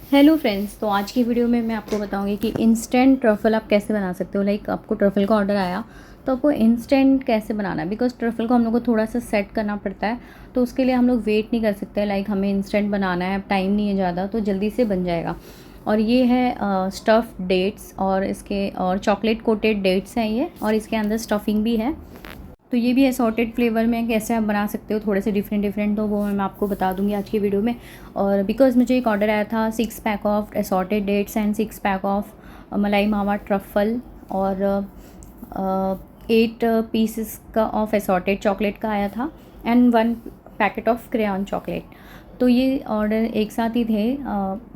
Hello friends, तो आज की वीडियो में मैं आपको बताऊंगी कि इंस्टेंट ट्रफ़ल आप कैसे बना सकते हो। लाइक आपको ट्रफ़ल का ऑर्डर आया तो आपको इंस्टेंट कैसे बनाना है, बिकॉज ट्रफ़ल को हम लोग को थोड़ा सा सेट करना पड़ता है। तो उसके लिए हम लोग वेट नहीं कर सकते। लाइक हमें इंस्टेंट बनाना है, टाइम नहीं है ज़्यादा, तो जल्दी से बन जाएगा। और ये है स्टफ़ डेट्स और इसके और चॉकलेट कोटेड डेट्स हैं ये, और इसके अंदर स्टफिंग भी है। तो ये भी असॉर्टेड फ्लेवर में कैसे आप बना सकते हो, थोड़े से डिफरेंट डिफरेंट, तो वो मैं आपको बता दूंगी आज की वीडियो में। और बिकॉज मुझे एक ऑर्डर आया था 6 pack of assorted dates and 6 pack of malai mawa truffle, और 8 पीसेस का ऑफ असॉर्टेड चॉकलेट का आया था, and 1 packet of crayon chocolate. तो ये ऑर्डर एक साथ ही थे।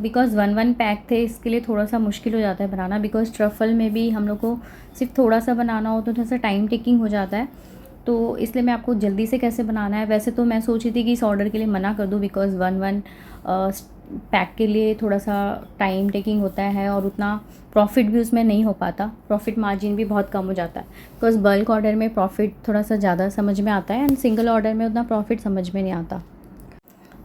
बिकॉज 1 पैक थे, इसके लिए थोड़ा सा मुश्किल हो जाता है बनाना, बिकॉज ट्रफल में भी हम लोग को सिर्फ थोड़ा सा बनाना हो तो थोड़ा सा टाइम टेकिंग हो जाता है। तो इसलिए मैं आपको जल्दी से कैसे बनाना है, वैसे तो मैं सोची थी कि इस ऑर्डर के लिए मना कर दूँ, बिकॉज़ वन पैक के लिए थोड़ा सा टाइम टेकिंग होता है और उतना प्रॉफिट भी उसमें नहीं हो पाता, प्रॉफिट मार्जिन भी बहुत कम हो जाता है। बिकॉज बल्क ऑर्डर में प्रॉफिट थोड़ा सा ज़्यादा समझ में आता है, एंड सिंगल ऑर्डर में उतना प्रॉफिट समझ में नहीं आता।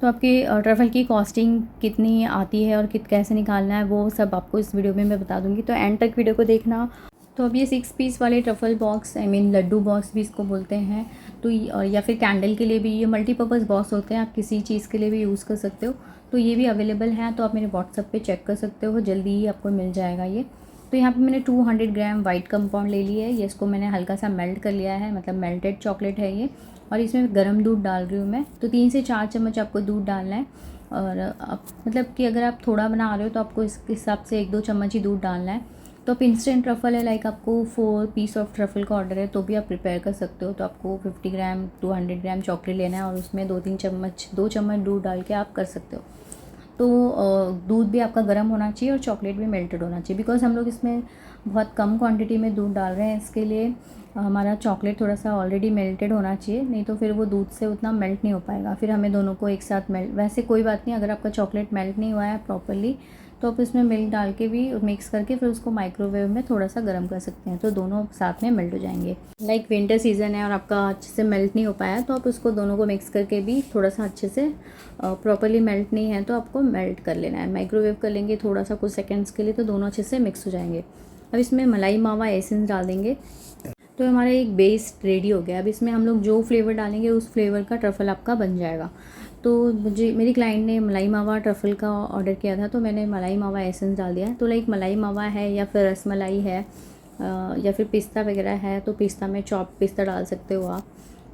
तो आपकी ट्रफ़ल की कॉस्टिंग कितनी आती है और कैसे निकालना है, वो सब आपको इस वीडियो में मैं बता दूंगी, तो एंड तक वीडियो को देखना। तो अब ये 6 पीस वाले truffle box, I mean laddoo box भी इसको बोलते हैं, तो या फिर कैंडल के लिए भी ये मल्टीपर्पज़ बॉक्स होते हैं, आप किसी चीज़ के लिए भी यूज़ कर सकते हो। तो ये भी अवेलेबल है, तो आप मेरे व्हाट्सएप पे चेक कर सकते हो, जल्दी ही आपको मिल जाएगा ये। तो यहाँ पे मैंने 200 ग्राम वाइट कंपाउंड ले लिया है, ये इसको मैंने हल्का सा मेल्ट कर लिया है, मतलब मेल्टेड चॉकलेट है ये। और इसमें गर्म दूध डाल रही हूँ मैं, तो 3 से 4 चम्मच आपको दूध डालना है। और आप मतलब कि अगर आप थोड़ा बना रहे हो तो आपको इस हिसाब से 1-2 चम्मच ही दूध डालना है। तो आप इंस्टेंट ट्रफ़ल है, लाइक आपको 4 पीस ऑफ ट्रफ़ल का ऑर्डर है तो भी आप प्रिपेयर कर सकते हो। तो आपको 50 ग्राम 200 ग्राम चॉकलेट लेना है और उसमें 2 चम्मच दूध डाल के आप कर सकते हो। तो दूध भी आपका गर्म होना चाहिए और चॉकलेट भी मेल्टेड होना चाहिए, बिकॉज़ हम लोग इसमें बहुत कम क्वांटिटी में दूध डाल रहे हैं, इसके लिए हमारा चॉकलेट थोड़ा सा ऑलरेडी मेल्टेड होना चाहिए, नहीं तो फिर वो दूध से उतना मेल्ट नहीं हो पाएगा। फिर हमें दोनों को एक साथ मेल्ट, वैसे कोई बात नहीं, अगर आपका चॉकलेट मेल्ट नहीं हुआ है प्रॉपरली तो आप इसमें मिल्क डाल के भी मिक्स करके फिर उसको माइक्रोवेव में थोड़ा सा गर्म कर सकते हैं, तो दोनों साथ में मेल्ट हो जाएंगे। लाइक विंटर सीज़न है और आपका अच्छे से मेल्ट नहीं हो पाया, तो आप उसको दोनों को मिक्स करके भी थोड़ा सा अच्छे से प्रॉपरली मेल्ट नहीं है तो आपको मेल्ट कर लेना है। माइक्रोवेव कर लेंगे थोड़ा सा कुछ सेकेंड्स के लिए, तो दोनों अच्छे से मिक्स हो जाएंगे। अब इसमें मलाई मावा एसेंस डाल देंगे, तो हमारा एक बेस रेडी हो गया। अब इसमें हम लोग जो फ्लेवर डालेंगे उस फ्लेवर का ट्रफ़ल आपका बन जाएगा। तो मुझे मेरी क्लाइंट ने मलाई मावा ट्रफ़ल का ऑर्डर किया था, तो मैंने मलाई मावा एसेंस डाल दिया है। तो लाइक मलाई मावा है या फिर रसमलाई है या फिर पिस्ता वगैरह है, तो पिस्ता में चॉप पिस्ता डाल सकते हो आप।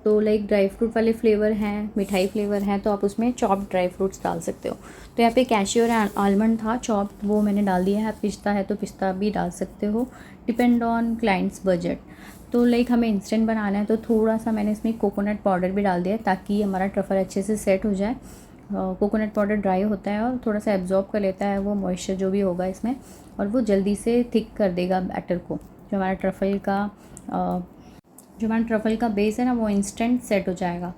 तो लाइक ड्राई फ्रूट वाले फ्लेवर हैं, मिठाई फ्लेवर हैं, तो आप उसमें चॉप ड्राई फ्रूट्स डाल सकते हो। तो यहाँ पे कैशियो और आलमंड था चॉप, वो मैंने डाल दिया है। पिस्ता है तो पिस्ता भी डाल सकते हो, डिपेंड ऑन क्लाइंट्स बजट। तो लाइक हमें इंस्टेंट बनाना है तो थोड़ा सा मैंने इसमें कोकोनट पाउडर भी डाल दिया है, ताकि हमारा ट्रफ़ल अच्छे से सेट हो जाए। कोकोनट पाउडर ड्राई होता है और थोड़ा सा एब्जॉर्ब कर लेता है वो मॉइस्चर जो भी होगा इसमें, और वो जल्दी से थिक कर देगा बैटर को। जो हमारा ट्रफ़ल का बेस है ना, वो इंस्टेंट सेट हो जाएगा।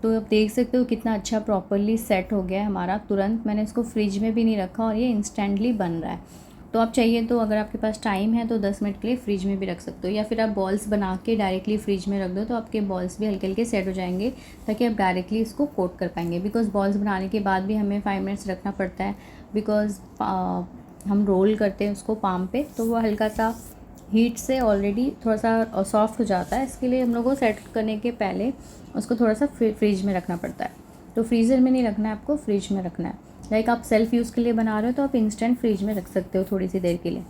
तो आप देख सकते हो कितना अच्छा प्रॉपरली सेट हो गया है हमारा तुरंत। मैंने इसको फ्रिज में भी नहीं रखा और ये इंस्टेंटली बन रहा है। तो आप चाहिए तो अगर आपके पास टाइम है तो 10 मिनट के लिए फ्रिज में भी रख सकते हो, या फिर आप बॉल्स बना के डायरेक्टली फ्रिज में रख दो, तो आपके बॉल्स भी हल्के हल्के सेट हो जाएंगे, ताकि आप डायरेक्टली इसको कोट कर पाएंगे। बिकॉज बॉल्स बनाने के बाद भी हमें 5 मिनट्स रखना पड़ता है, बिकॉज हम रोल करते हैं उसको पाम पे, तो वो हल्का सा हीट से ऑलरेडी थोड़ा सा सॉफ्ट हो जाता है। इसके लिए हम लोग को सेट करने के पहले उसको थोड़ा सा फ्रिज में रखना पड़ता है। तो फ्रीज़र में नहीं रखना है आपको, फ्रिज में रखना है। लाइक आप सेल्फ़ यूज़ के लिए बना रहे हो तो आप इंस्टेंट फ्रिज में रख सकते हो थोड़ी सी देर के लिए,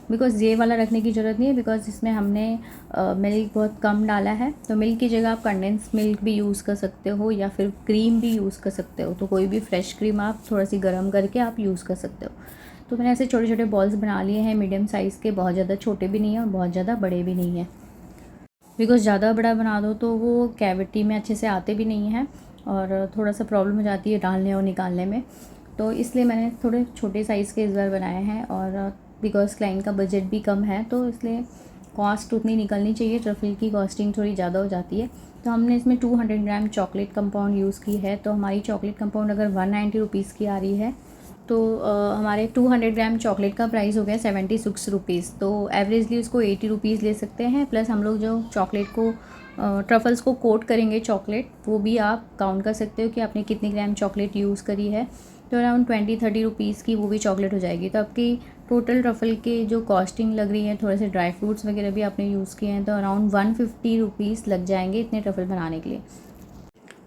बिकॉज़ ये वाला रखने की ज़रूरत नहीं है, बिकॉज़ इसमें हमने मिल्क बहुत कम डाला है। तो मिल्क की जगह आप कंडेंस मिल्क भी यूज़ कर सकते हो, या फिर क्रीम भी यूज़ कर सकते हो। तो कोई भी फ्रेश क्रीम आप थोड़ा सी गर्म करके आप यूज़ कर सकते हो। तो मैंने ऐसे छोटे छोटे बॉल्स बना लिए हैं, मीडियम साइज़ के, बहुत ज़्यादा छोटे भी नहीं हैं और बहुत ज़्यादा बड़े भी नहीं हैं, बिकॉज़ ज़्यादा बड़ा बना दो तो वो कैविटी में अच्छे से आते भी नहीं हैं और थोड़ा सा प्रॉब्लम हो जाती है डालने और निकालने में। तो इसलिए मैंने थोड़े छोटे साइज़ के इस बार बनाए हैं, और बिकॉज़ क्लाइंट का बजट भी कम है तो इसलिए कॉस्ट उतनी निकलनी चाहिए, ट्रफ़ल की कॉस्टिंग थोड़ी ज़्यादा हो जाती है। तो हमने इसमें 200 ग्राम चॉकलेट कंपाउंड यूज़ की है। तो हमारी चॉकलेट कंपाउंड अगर 190 रुपीज़ की आ रही है, तो हमारे 200 ग्राम चॉकलेट का प्राइस हो गया 76 रुपीज़। तो एवरेजली उसको 80 रुपीज़ ले सकते हैं, प्लस हम लोग जो चॉकलेट को ट्रफ़ल्स को कोट करेंगे चॉकलेट, वो भी आप काउंट कर सकते हो कि आपने कितनी ग्राम चॉकलेट यूज़ करी है। तो अराउंड 20-30 रुपीज़ की वो भी चॉकलेट हो जाएगी। तो आपकी टोटल ट्रफ़ल के जो कॉस्टिंग लग रही है, थोड़े से ड्राई फ्रूट्स वगैरह भी आपने यूज़ किए हैं, तो अराउंड 150 रुपीज़ लग जाएंगे इतने ट्रफ़ल बनाने के लिए।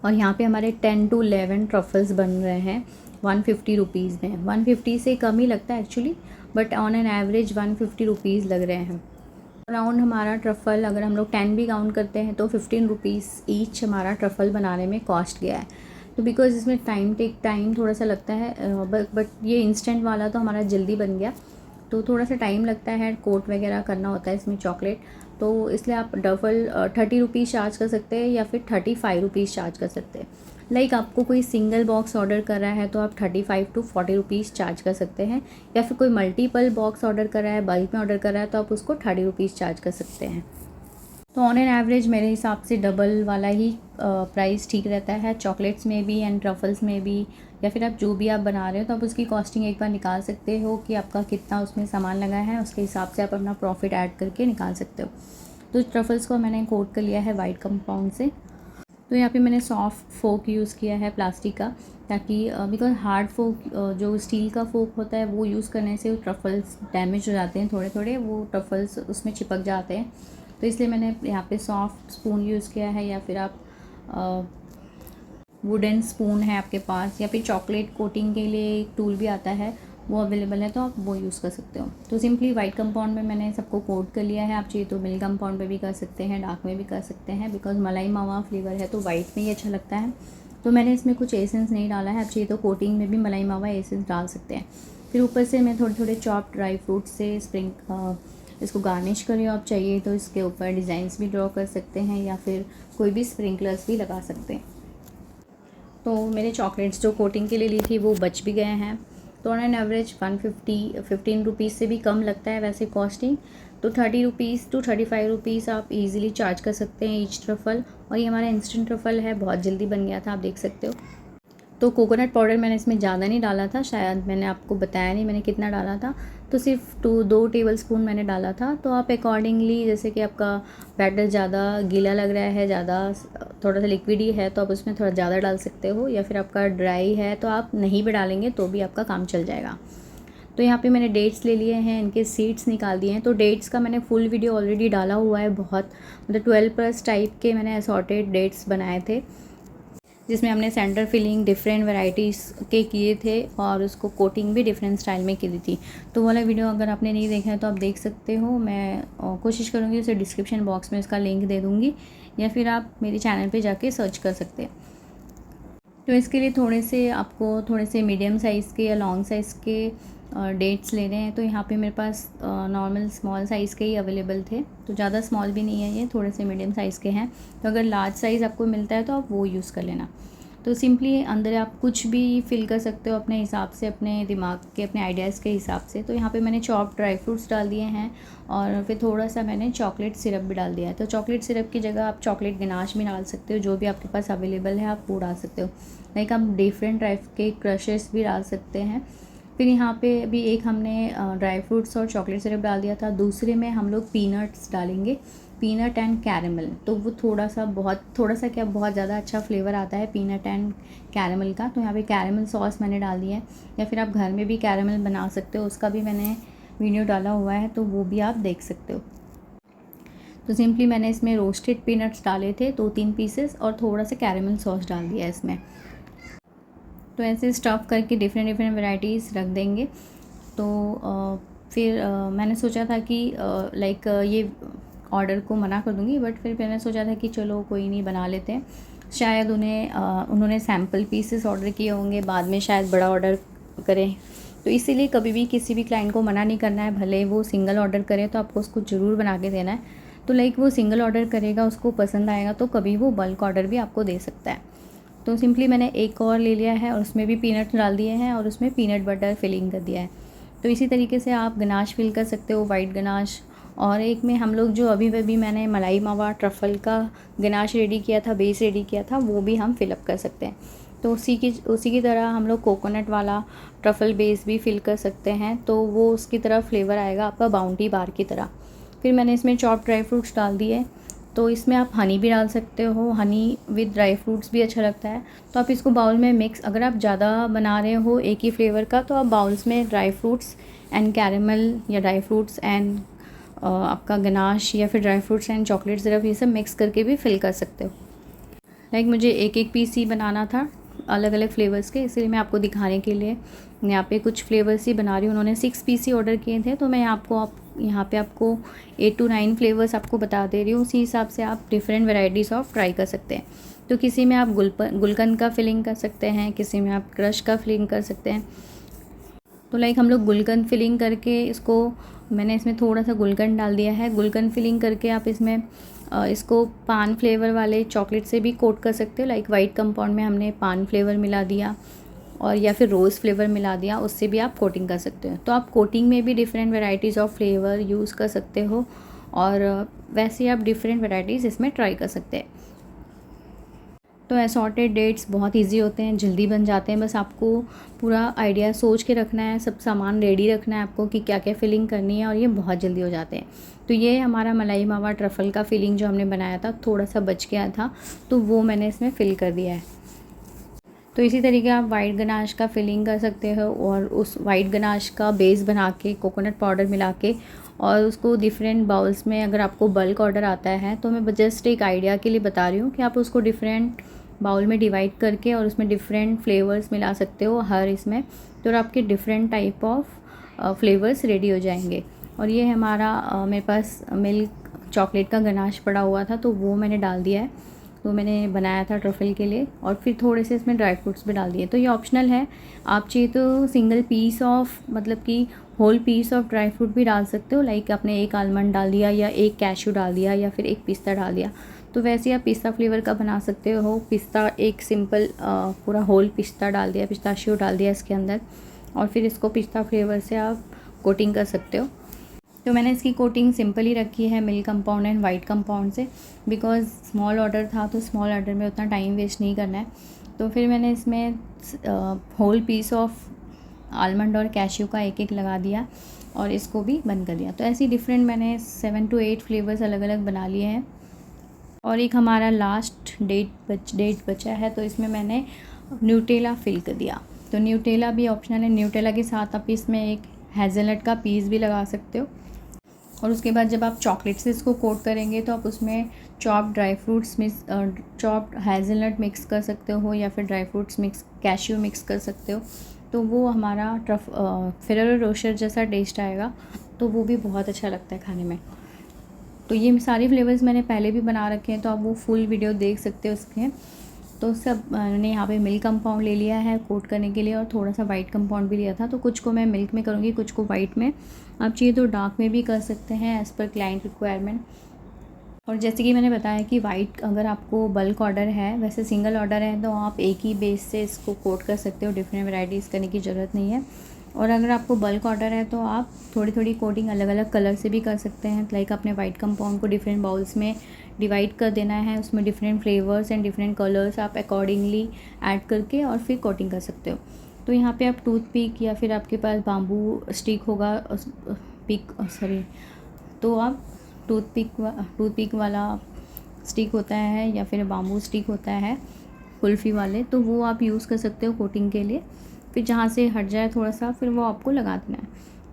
और यहाँ पे हमारे 10 to 11 ट्रफ़ल्स बन रहे हैं 150 रुपीज़ में। 150 से कम ही लगता है actually, but on an average 150 rupees लग रहे हैं। अराउंड हमारा ट्रफ़ल अगर हम लोग 10 भी काउंट करते हैं तो 15 रुपीज़ ईच हमारा ट्रफ़ल बनाने में कॉस्ट गया है। तो बिकॉज़ इसमें टाइम थोड़ा सा लगता है, बट ये इंस्टेंट वाला तो हमारा जल्दी बन गया, तो थोड़ा सा टाइम लगता है, कोट वगैरह करना होता है इसमें चॉकलेट, तो इसलिए आप डफल 30 रुपीज़ चार्ज कर सकते हैं या फिर 35 रुपीज़ चार्ज कर सकते हैं। लाइक आपको कोई सिंगल बॉक्स ऑर्डर कर रहा है तो आप 35 to 40 रुपीज़ चार्ज कर सकते हैं, या फिर कोई मल्टीपल बॉक्स ऑर्डर कर रहा है, बल्क में ऑर्डर कर रहा है, तो आप उसको 30 रुपीज़ चार्ज कर सकते हैं। तो ऑन एन एवरेज मेरे हिसाब से डबल वाला ही प्राइस ठीक रहता है, चॉकलेट्स में भी एंड ट्रफ़ल्स में भी, या फिर आप जो भी आप बना रहे हो तो आप उसकी कॉस्टिंग एक बार निकाल सकते हो कि आपका कितना उसमें सामान लगा है, उसके हिसाब से आप अपना प्रॉफिट ऐड करके निकाल सकते हो। तो ट्रफ़ल्स को मैंने कोट कर लिया है वाइट कंपाउंड से। तो यहाँ पे मैंने सॉफ्ट फोक यूज़ किया है प्लास्टिक का, ताकि बिकॉज हार्ड फोक जो स्टील का फोक होता है वो यूज़ करने से ट्रफ़ल्स डैमेज हो जाते हैं, थोड़े थोड़े वो ट्रफ़ल्स उसमें चिपक जाते हैं। तो इसलिए मैंने यहाँ पे सॉफ्ट स्पून यूज़ किया है, या फिर आप वुडन स्पून है आपके पास, या फिर चॉकलेट कोटिंग के लिए एक टूल भी आता है वो अवेलेबल है, तो आप वो यूज़ कर सकते हो। तो सिंपली वाइट कंपाउंड में मैंने सबको कोट कर लिया है। आप चाहिए तो मिल्क कंपाउंड में भी कर सकते हैं, डार्क में भी कर सकते हैं, बिकॉज मलाई मावा फ्लेवर है तो वाइट में ही अच्छा लगता है। तो मैंने इसमें कुछ एसेंस नहीं डाला है, आप चाहिए तो कोटिंग में भी मलाई मावा एसेंस डाल सकते हैं। फिर ऊपर से मैं थोड़े थोड़े चॉप ड्राई फ्रूट से इसको गार्निश करें। आप चाहिए तो इसके ऊपर डिज़ाइंस भी ड्रॉ कर सकते हैं, या फिर कोई भी स्प्रिंकलर्स भी लगा सकते हैं। तो मेरे चॉकलेट्स जो कोटिंग के लिए ली थी वो बच भी गए हैं। तो ऑन एन एवरेज 15 रुपीज़ से भी कम लगता है वैसे कॉस्टिंग। तो 30 रुपीज़ to 35 रुपीज़ आप इजीली चार्ज कर सकते हैं ईच ट्रफ़ल। और ये हमारा इंस्टेंट ट्रफ़ल है, बहुत जल्दी बन गया था, आप देख सकते हो। तो कोकोनट पाउडर मैंने इसमें ज़्यादा नहीं डाला था, शायद मैंने आपको बताया नहीं मैंने कितना डाला था, तो सिर्फ 2 टेबलस्पून मैंने डाला था। तो आप अकॉर्डिंगली, जैसे कि आपका बैटर ज़्यादा गीला लग रहा है, ज़्यादा थोड़ा सा लिक्विडी है, तो आप उसमें थोड़ा ज़्यादा डाल सकते हो, या फिर आपका ड्राई है तो आप नहीं भी डालेंगे तो भी आपका काम चल जाएगा। तो यहाँ पे मैंने डेट्स ले लिए हैं, इनके सीड्स निकाल दिए हैं। तो डेट्स का मैंने फुल वीडियो ऑलरेडी डाला हुआ है, बहुत मतलब 12+ टाइप के मैंने असॉर्टेड डेट्स बनाए थे, जिसमें हमने सेंटर फिलिंग डिफरेंट वैराइटीज़ के किए थे और उसको कोटिंग भी डिफरेंट स्टाइल में की थी। तो वो वाला वीडियो अगर आपने नहीं देखा है तो आप देख सकते हो। मैं कोशिश करूँगी उसे डिस्क्रिप्शन बॉक्स में इसका लिंक दे दूँगी, या फिर आप मेरे चैनल पे जाके सर्च कर सकते हैं। तो इसके लिए थोड़े से मीडियम साइज़ के या लॉन्ग साइज़ के डेट्स ले रहे हैं। तो यहाँ पे मेरे पास नॉर्मल स्मॉल साइज़ के ही अवेलेबल थे, तो ज़्यादा स्मॉल भी नहीं है, ये थोड़े से मीडियम साइज़ के हैं। तो अगर लार्ज साइज़ आपको मिलता है तो आप वो यूज़ कर लेना। तो सिंपली अंदर आप कुछ भी फिल कर सकते हो अपने हिसाब से, अपने दिमाग के, अपने आइडियाज़ के हिसाब से। तो यहाँ पे मैंने चॉप ड्राई फ्रूट्स डाल दिए हैं, और फिर थोड़ा सा मैंने चॉकलेट सिरप भी डाल दिया है। तो चॉकलेट सिरप की जगह आप चॉकलेट गनाश भी डाल सकते हो, जो भी आपके पास अवेलेबल है आप वो डाल सकते हो। लाइक आप डिफरेंट टाइप के क्रशेस भी डाल सकते हैं। फिर यहाँ पे अभी एक हमने ड्राई फ्रूट्स और चॉकलेट सिरप डाल दिया था, दूसरे में हम लोग पीनट्स डालेंगे, पीनट एंड कैरेमल। तो वो थोड़ा सा बहुत ज़्यादा अच्छा फ्लेवर आता है पीनट एंड कैरेमल का। तो यहाँ पे कैरेमल सॉस मैंने डाल दिया है, या फिर आप घर में भी कैरेमल बना सकते हो, उसका भी मैंने वीडियो डाला हुआ है, तो वो भी आप देख सकते हो। तो सिंपली मैंने इसमें रोस्टेड पीनट्स डाले थे 2-3 पीसेस, और थोड़ा सा कैरेमल सॉस डाल दिया इसमें। तो ऐसे स्टफ़ करके डिफरेंट वैराइटीज़ रख देंगे। तो फिर मैंने सोचा था कि लाइक ये ऑर्डर को मना कर दूँगी, बट फिर मैंने सोचा था कि चलो कोई नहीं, बना लेते हैं। शायद उन्होंने सैम्पल पीसेस ऑर्डर किए होंगे, बाद में शायद बड़ा ऑर्डर करें। तो इसीलिए कभी भी किसी भी क्लाइंट को मना नहीं करना है, भले वो सिंगल ऑर्डर करे तो आपको उसको ज़रूर बना के देना है। तो लाइक वो सिंगल ऑर्डर करेगा, उसको पसंद आएगा तो कभी वो बल्क ऑर्डर भी आपको दे सकता है। तो सिंपली मैंने एक और ले लिया है, और उसमें भी पीनट डाल दिए हैं, और उसमें पीनट बटर फिलिंग कर दिया है। तो इसी तरीके से आप गनाश फिल कर सकते हो, वाइट गनाश। और एक में हम लोग जो अभी मैंने मलाई मावा ट्रफ़ल का गनाश रेडी किया था, बेस रेडी किया था, वो भी हम फिलअप कर सकते हैं। तो उसी की तरह हम लोग कोकोनट वाला ट्रफ़ल बेस भी फिल कर सकते हैं, तो वो उसकी तरह फ्लेवर आएगा आपका बाउंटी बार की तरह। फिर मैंने इसमें चॉप ड्राई फ्रूट्स डाल दिए, तो इसमें आप हनी भी डाल सकते हो, हनी विद ड्राई फ्रूट्स भी अच्छा लगता है। तो आप इसको बाउल में मिक्स, अगर आप ज़्यादा बना रहे हो एक ही फ्लेवर का, तो आप बाउल्स में ड्राई फ्रूट्स एंड कैरेमल या ड्राई फ्रूट्स एंड आपका गनाश या फिर dry fruits and chocolate syrup ये सब मिक्स करके भी फिल कर सकते हो। लाइक मुझे एक एक पीस ही बनाना था अलग अलग फ्लेवर्स के, इसलिए मैं आपको दिखाने के लिए यहाँ पे कुछ फ्लेवर्स ही बना रही हूँ। उन्होंने 6 पीस ही ऑर्डर किए थे, तो मैं यहाँ पे आपको 8 to 9 फ्लेवर्स आपको बता दे रही हूँ। उसी हिसाब से आप डिफरेंट वेराइटीज़ ऑफ ट्राई कर सकते हैं। तो किसी में आप गुलकंद का फिलिंग कर सकते हैं, किसी में आप क्रश का फिलिंग कर सकते हैं। तो लाइक हम लोग गुलकंद फिलिंग करके इसको, मैंने इसमें थोड़ा सा गुलकंद डाल दिया है। गुलकंद फिलिंग करके आप इसमें इसको पान फ्लेवर वाले चॉकलेट से भी कोट कर सकते हो। लाइक वाइट कंपाउंड में हमने पान फ्लेवर मिला दिया और या फिर रोज़ फ्लेवर मिला दिया, उससे भी आप कोटिंग कर सकते हो। तो आप कोटिंग में भी different varieties of flavour use कर सकते हो और वैसे आप डिफरेंट वेराइटीज़ इसमें ट्राई कर सकते हैं। तो असॉर्टेड डेट्स बहुत इजी होते हैं, जल्दी बन जाते हैं। बस आपको पूरा आइडिया सोच के रखना है, सब सामान रेडी रखना है आपको कि क्या क्या फिलिंग करनी है, और ये बहुत जल्दी हो जाते हैं। तो ये हमारा मलाई मावा ट्रफ़ल का फिलिंग जो हमने बनाया था, थोड़ा सा बच गया था, तो वो मैंने इसमें फ़िल कर दिया है। तो इसी तरीके आप वाइट गनाश का फिलिंग कर सकते हो और उस वाइट गनाश का बेस बना के कोकोनट पाउडर मिला के और उसको डिफरेंट बाउल्स में, अगर आपको बल्क ऑर्डर आता है तो मैं जस्ट एक आइडिया के लिए बता रही हूँ कि आप उसको डिफरेंट बाउल में डिवाइड करके और उसमें डिफरेंट फ्लेवर्स मिला सकते हो हर इसमें, तो आपके different type of flavours ready हो जाएंगे। और ये हमारा मेरे पास मिल्क चॉकलेट का गनाश पड़ा हुआ था, तो वो मैंने डाल दिया है। तो मैंने बनाया था ट्रफ़ल के लिए, और फिर थोड़े से इसमें ड्राई फ्रूट्स भी डाल दिए। तो ये ऑप्शनल है, आप चाहिए तो सिंगल पीस ऑफ, मतलब कि whole piece of dry fruit भी डाल सकते हो। लाइक आपने एक आलमंड डाल दिया या एक कैशू डाल दिया या फिर एक पिस्ता डाल दिया, तो वैसे आप पिस्ता फ्लेवर का बना सकते हो। पिस्ता एक सिंपल पूरा होल पिस्ता डाल दिया, पिस्ताशियो डाल दिया इसके अंदर, और फिर इसको पिस्ता फ्लेवर से आप कोटिंग कर सकते हो। तो मैंने इसकी कोटिंग सिंपल ही रखी है milk compound and white compound से, बिकॉज़ स्मॉल ऑर्डर था, तो स्मॉल ऑर्डर में उतना टाइम वेस्ट नहीं करना है। तो फिर मैंने इसमें होल पीस ऑफ आलमंड और कैश्यू का एक एक लगा दिया और इसको भी बंद कर दिया। तो ऐसी डिफरेंट मैंने 7 to 8 फ्लेवर्स अलग अलग बना लिए हैं। और एक हमारा लास्ट डेट बचा है, तो इसमें मैंने न्यूटेला फिल कर दिया। तो न्यूटेला भी ऑप्शनल है, न्यूटेला के साथ आप इसमें एक हेज़लनट का पीस भी लगा सकते हो। और उसके बाद जब आप चॉकलेट से इसको कोट करेंगे तो आप उसमें chopped dry fruits mix, chopped hazelnut mix कर सकते हो या फिर dry fruits mix, cashew mix कर सकते हो। तो वो हमारा फेरेरो रोशर जैसा टेस्ट आएगा, तो वो भी बहुत अच्छा लगता है खाने में। तो ये सारे फ्लेवर्स मैंने पहले भी बना रखे हैं, तो आप वो फुल वीडियो देख सकते हो उसके। तो सब मैंने यहाँ पे मिल्क कंपाउंड ले लिया है कोट करने के लिए, और थोड़ा सा वाइट कंपाउंड भी लिया था। तो कुछ को मैं मिल्क में करूँगी, कुछ को वाइट में। आप चाहिए तो डार्क में भी कर सकते हैं एज़ पर क्लाइंट रिक्वायरमेंट। और जैसे कि मैंने बताया कि वाइट अगर आपको बल्क ऑर्डर है, वैसे सिंगल ऑर्डर है, तो आप एक ही बेस से इसको कोट कर सकते हो, डिफरेंट वैराइटीज़ करने की ज़रूरत नहीं है। और अगर आपको बल्क ऑर्डर है तो आप थोड़ी थोड़ी कोटिंग अलग अलग कलर से भी कर सकते हैं। लाइक अपने वाइट कंपाउंड को डिफरेंट बाउल्स में डिवाइड कर देना है, उसमें different flavours and different colours आप अकॉर्डिंगली ऐड करके और फिर कोटिंग कर सकते हो। तो यहाँ पे आप टूथपिक या फिर आपके पास बाम्बू स्टिक होगा, तो आप टूथपिक वाला स्टिक होता है या फिर बाम्बू स्टिक होता है कुल्फ़ी वाले, तो वो आप यूज़ कर सकते हो कोटिंग के लिए। फिर जहाँ से हट जाए थोड़ा सा, फिर वो आपको लगा देना है।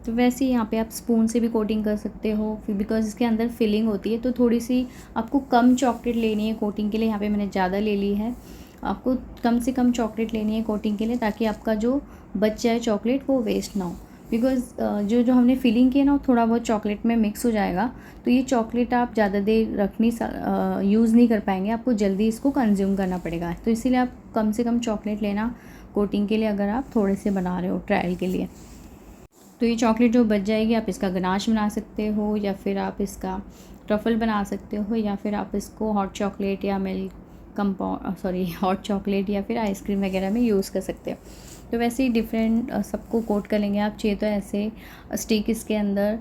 तो वैसे ही यहाँ पे आप स्पून से भी कोटिंग कर सकते हो, फिर बिकॉज़ इसके अंदर फिलिंग होती है, तो थोड़ी सी आपको कम चॉकलेट लेनी है कोटिंग के लिए। यहाँ पे मैंने ज़्यादा ले ली है, आपको कम से कम चॉकलेट लेनी है कोटिंग के लिए, ताकि आपका जो बच जाए चॉकलेट वो वेस्ट ना हो। बिकॉज़ जो हमने फिलिंग की है ना, वो थोड़ा बहुत चॉकलेट में मिक्स हो जाएगा, तो ये चॉकलेट आप ज़्यादा देर यूज़ नहीं कर पाएंगे, आपको जल्दी इसको कंज्यूम करना पड़ेगा। तो इसीलिए आप कम से कम चॉकलेट लेना कोटिंग के लिए, अगर आप थोड़े से बना रहे हो ट्रायल के लिए। तो ये चॉकलेट जो बच जाएगी, आप इसका गनाश बना सकते हो, या फिर आप इसका ट्रफ़ल बना सकते हो, या फिर आप इसको हॉट चॉकलेट या हॉट चॉकलेट या फिर आइसक्रीम वगैरह में यूज़ कर सकते हो। तो वैसे ही डिफरेंट सबको कोट कर लेंगे। आप चाहिए तो ऐसे स्टिक इसके अंदर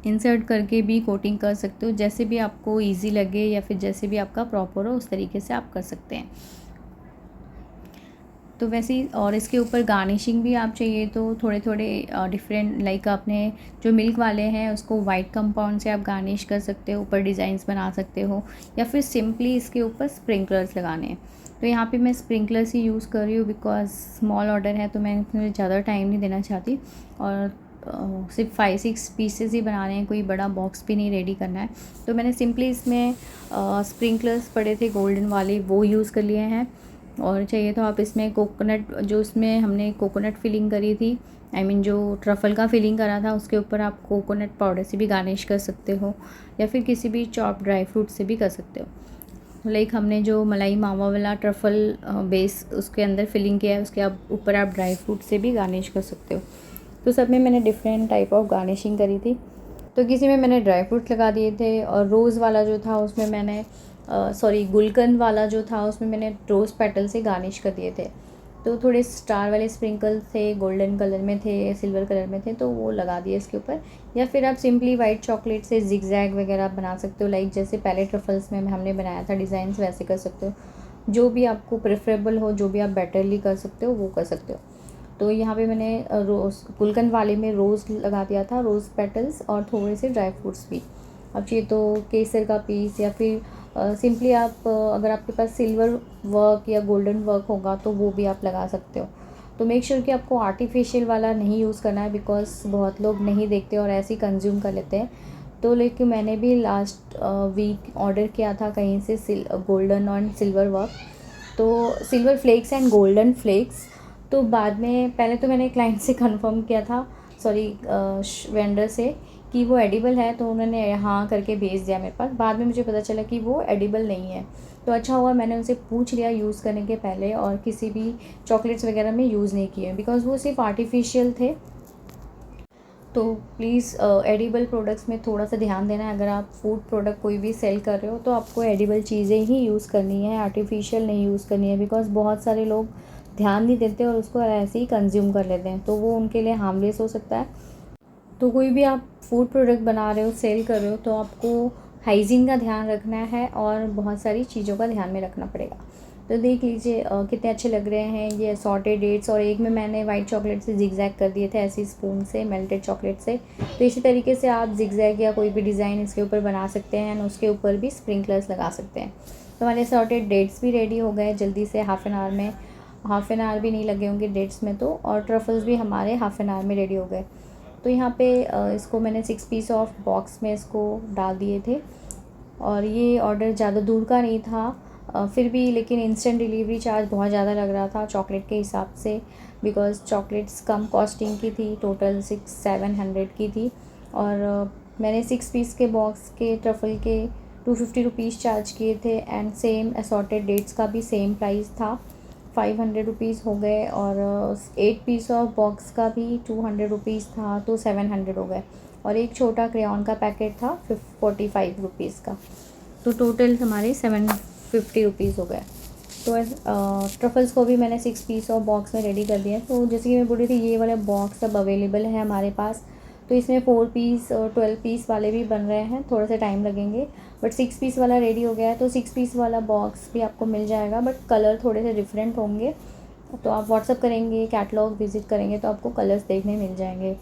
इंसर्ट करके भी कोटिंग कर सकते हो, जैसे भी आपको इजी लगे या फिर जैसे भी आपका प्रॉपर हो, उस तरीके से आप कर सकते हैं। तो वैसे ही, और इसके ऊपर गार्निशिंग भी आप चाहिए तो थोड़े थोड़े डिफरेंट, लाइक आपने जो मिल्क वाले हैं उसको वाइट कंपाउंड से आप गार्निश कर सकते हो, ऊपर डिज़ाइंस बना सकते हो, या फिर सिंपली इसके ऊपर स्प्रिंकलर्स लगाने हैं। तो यहाँ पे मैं स्प्रिंकलर्स ही यूज़ कर रही हूँ बिकॉज स्मॉल ऑर्डर है, तो मैं इसमें ज़्यादा टाइम नहीं देना चाहती, और सिर्फ 5-6 पीसेस ही बनाने हैं, कोई बड़ा बॉक्स भी नहीं रेडी करना है। तो मैंने सिंपली इसमें स्प्रिंकलर्स पड़े थे गोल्डन वाले, वो यूज़ कर लिए हैं। और चाहिए तो आप इसमें कोकोनट, जो इसमें हमने कोकोनट फिलिंग करी थी, आई मीन जो ट्रफ़ल का फिलिंग करा था, उसके ऊपर आप कोकोनट पाउडर से भी गार्निश कर सकते हो, या फिर किसी भी चॉप ड्राई फ्रूट से भी कर सकते हो। लाइक हमने जो मलाई मावा वाला ट्रफ़ल बेस उसके अंदर फिलिंग किया है, उसके ऊपर आप ड्राई फ्रूट से भी गार्निश कर सकते हो। तो सब में मैंने डिफरेंट टाइप ऑफ गार्निशिंग करी थी। तो किसी में मैंने ड्राई फ्रूट्स लगा दिए थे, और रोज़ वाला जो था उसमें मैंने गुलकंद वाला जो था उसमें मैंने रोज़ पेटल से गार्निश कर दिए थे। तो थोड़े स्टार वाले स्प्रिंकल थे, गोल्डन कलर में थे, सिल्वर कलर में थे, तो वो लगा दिए इसके ऊपर। या फिर आप सिंपली वाइट चॉकलेट से जिगजैग वगैरह बना सकते हो, लाइक जैसे पहले ट्रफल्स में हमने बनाया था डिज़ाइंस, वैसे कर सकते हो। जो भी आपको प्रेफरेबल हो, जो भी आप बेटरली कर सकते हो वो कर सकते हो। तो यहाँ पे मैंने रोज़ गुलकंद वाले में रोज़ लगा दिया था, रोज़ पेटल्स, और थोड़े से ड्राई फ्रूट्स भी। अब चाहिए तो केसर का पीस, या फिर सिंपली आप अगर आपके पास सिल्वर वर्क या गोल्डन वर्क होगा तो वो भी आप लगा सकते हो। तो मेक श्योर कि आपको आर्टिफिशियल वाला नहीं यूज़ करना है, बिकॉज बहुत लोग नहीं देखते और ऐसे ही कंज्यूम कर लेते हैं। तो लेकिन मैंने भी लास्ट वीक ऑर्डर किया था कहीं से गोल्डन और सिल्वर वर्क, तो silver flakes and golden flakes. तो बाद में पहले तो मैंने क्लाइंट से कंफर्म किया था, सॉरी वेंडर से, कि वो एडिबल है, तो उन्होंने हाँ करके भेज दिया मेरे पास। बाद में मुझे पता चला कि वो एडिबल नहीं है। तो अच्छा हुआ मैंने उनसे पूछ लिया यूज़ करने के पहले, और किसी भी चॉकलेट्स वगैरह में यूज़ नहीं किए, बिकॉज़ वो सिर्फ आर्टिफिशियल थे। तो प्लीज़ एडिबल प्रोडक्ट्स में थोड़ा सा ध्यान देना है। अगर आप फूड प्रोडक्ट कोई भी सेल कर रहे हो तो आपको एडिबल चीज़ें ही यूज़ करनी है, आर्टिफिशियल नहीं यूज़ करनी है, बिकॉज़ बहुत सारे लोग ध्यान नहीं देते और उसको ऐसे ही कंज्यूम कर लेते हैं, तो वो उनके लिए हार्मलेस हो सकता है। तो कोई भी आप फूड प्रोडक्ट बना रहे हो, सेल कर रहे हो, तो आपको हाइजीन का ध्यान रखना है और बहुत सारी चीज़ों का ध्यान में रखना पड़ेगा। तो देख लीजिए कितने अच्छे लग रहे हैं ये असॉर्टेड डेट्स, और एक में मैंने वाइट चॉकलेट से जिगजैग कर दिए थे ऐसी स्पून से, मेल्टेड चॉकलेट से। तो इसी तरीके से आप जिगजैग या कोई भी डिज़ाइन इसके ऊपर बना सकते हैं, और उसके ऊपर भी स्प्रिंकलर्स लगा सकते हैं। तो हमारे असॉर्टेड डेट्स भी रेडी हो गए जल्दी से, हाफ़ एन आवर भी नहीं लगे होंगे डेट्स में तो, और ट्रफल्स भी हमारे हाफ़ एन आवर में रेडी हो गए। तो यहाँ पे इसको मैंने 6 पीस ऑफ बॉक्स में इसको डाल दिए थे, और ये ऑर्डर ज़्यादा दूर का नहीं था, फिर भी लेकिन इंस्टेंट डिलीवरी चार्ज बहुत ज़्यादा लग रहा था चॉकलेट के हिसाब से, बिकॉज़ चॉकलेट्स कम कॉस्टिंग की थी, टोटल 600-700 की थी। और मैंने 6 पीस के बॉक्स के ट्रफ़ल के 250 रुपीज़ चार्ज किए थे, एंड सेम असॉर्टेड डेट्स का भी सेम प्राइस था, 500 रुपीज़ हो गए। और 8 पीस ऑफ बॉक्स का भी 200 रुपीज़ था, तो 700 हो गए। और एक छोटा क्रेयॉन का पैकेट था 45 रुपीज़ का, तो टोटल हमारे 750 रुपीज़ हो गए। तो ट्रफल्स को भी मैंने 6 पीस ऑफ बॉक्स में रेडी कर दिया। तो जैसे कि मैं बोल रही थी, ये वाले बॉक्स अब अवेलेबल है हमारे पास। तो इसमें 4 पीस और 12 पीस वाले भी बन रहे हैं, थोड़ा सा टाइम लगेंगे, बट 6 पीस वाला रेडी हो गया है। तो 6 पीस वाला बॉक्स भी आपको मिल जाएगा, बट कलर थोड़े से डिफरेंट होंगे। तो आप व्हाट्सअप करेंगे, कैटलॉग विज़िट करेंगे तो आपको कलर्स देखने मिल जाएंगे।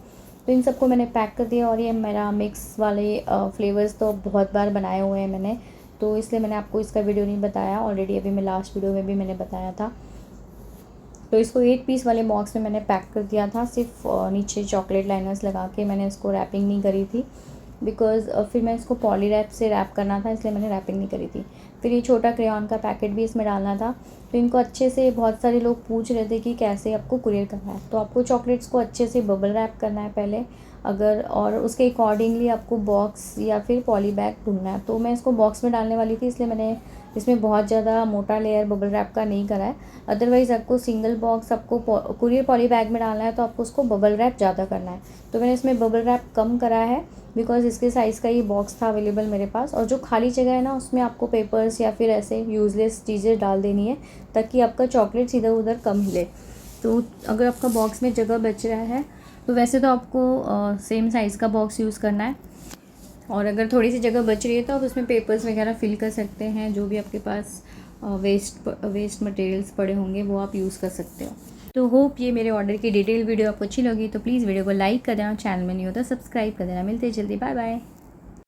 तो इन सबको मैंने पैक कर दिया, और ये मेरा मिक्स वाले फ्लेवर्स तो बहुत बार बनाए हुए हैं मैंने, तो इसलिए मैंने आपको इसका वीडियो नहीं बताया, ऑलरेडी अभी मैं लास्ट वीडियो में भी मैंने बताया था। तो इसको 8 पीस वाले बॉक्स में मैंने पैक कर दिया था, सिर्फ नीचे चॉकलेट लाइनर्स लगा के, मैंने इसको रैपिंग नहीं करी थी, बिकॉज़ फिर मैं इसको पॉली रैप से रैप करना था, इसलिए मैंने रैपिंग नहीं करी थी। फिर ये छोटा क्रेयॉन का पैकेट भी इसमें डालना था। तो इनको अच्छे से, बहुत सारे लोग पूछ रहे थे कि कैसे आपको कुरियर करना है, तो आपको चॉकलेट्स को अच्छे से बबल रैप करना है पहले, अगर, और उसके अकॉर्डिंगली आपको बॉक्स या फिर पॉली बैग ढूंढना है। तो मैं इसको बॉक्स में डालने वाली थी, इसलिए मैंने इसमें बहुत ज़्यादा मोटा लेयर बबल रैप का नहीं करा है। अदरवाइज़ आपको सिंगल बॉक्स आपको कुरियर पॉली बैग में डालना है, तो आपको उसको बबल रैप ज़्यादा करना है। तो मैंने इसमें बबल रैप कम करा है, बिकॉज़ इसके साइज़ का ये बॉक्स था अवेलेबल मेरे पास। और जो खाली जगह है ना, उसमें आपको पेपर्स या फिर ऐसे यूज़लेस चीज़ें डाल देनी है, ताकि आपका चॉकलेट्स इधर उधर कम हिले। तो अगर आपका बॉक्स में जगह बच रहा है तो वैसे तो आपको सेम साइज़ का बॉक्स यूज़ करना है, और अगर थोड़ी सी जगह बच रही है तो आप उसमें पेपर्स वगैरह फिल कर सकते हैं, जो भी आपके पास वेस्ट मटेरियल्स पड़े होंगे वो आप यूज़ कर सकते हो। तो होप ये मेरे ऑर्डर की डिटेल वीडियो आपको अच्छी लगी, तो प्लीज़ वीडियो को लाइक कर देना, चैनल में नहीं होता सब्सक्राइब कर देना। मिलते हैं जल्दी, बाय बाय।